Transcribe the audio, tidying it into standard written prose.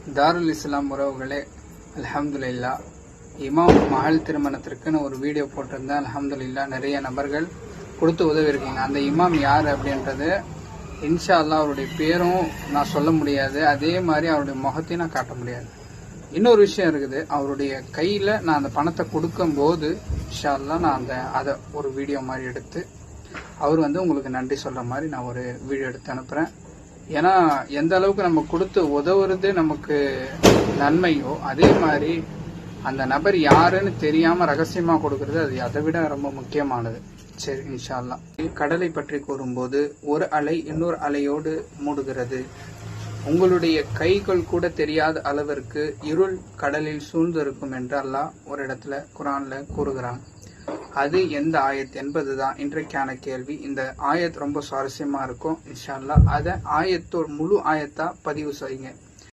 தாருல் இஸ்லாம் உறவுகளே, அல்ஹம்துலில்லா. இமாம் மகள் திருமணத்திற்குன்னு ஒரு வீடியோ போட்டிருந்தேன். அல்ஹம்துலில்லா, நிறைய நபர்கள் கொடுத்து உதவி இருக்கீங்க. அந்த இமாம் யார் அப்படின்றது இன்ஷா அல்லாஹ் அவருடைய பேரும் நான் சொல்ல முடியாது, அதே மாதிரி அவருடைய முகத்தையும் நான் காட்ட முடியாது. இன்னொரு விஷயம் இருக்குது, அவருடைய கையில் நான் அந்த பணத்தை கொடுக்கும்போது இன்ஷா அல்லாஹ் நான் அதை ஒரு வீடியோ மாதிரி எடுத்து அவர் உங்களுக்கு நன்றி சொல்கிற மாதிரி நான் ஒரு வீடியோ எடுத்து அனுப்புகிறேன். ஏன்னா எந்த அளவுக்கு நம்ம கொடுத்து உதவுறது நமக்கு நன்மையோ, அதே மாதிரி அந்த நபர் யாருன்னு தெரியாம ரகசியமா கொடுக்கறது அது அதை விட ரொம்ப முக்கியமானது. சரி, இன்ஷா அல்லாஹ். கடலை பற்றி கூறும்போது ஒரு அலை இன்னொரு அலையோடு மூடுகிறது. உங்களுடைய கைகள் கூட தெரியாத அளவிற்கு இருள் கடலில் சூழ்ந்திருக்கும் என்று அல்லாஹ் ஒரு இடத்துல குர்ஆன்ல கூறுகிறான். அது எந்த ஆயத் என்பதுதான் இன்றைக்கான கேள்வி. இந்த ஆயத் ரொம்ப சுவாரஸ்யமா இருக்கும். இன்ஷா அல்லாஹ் அதை முழு ஆயத்தா பதிவு செய்யுங்க.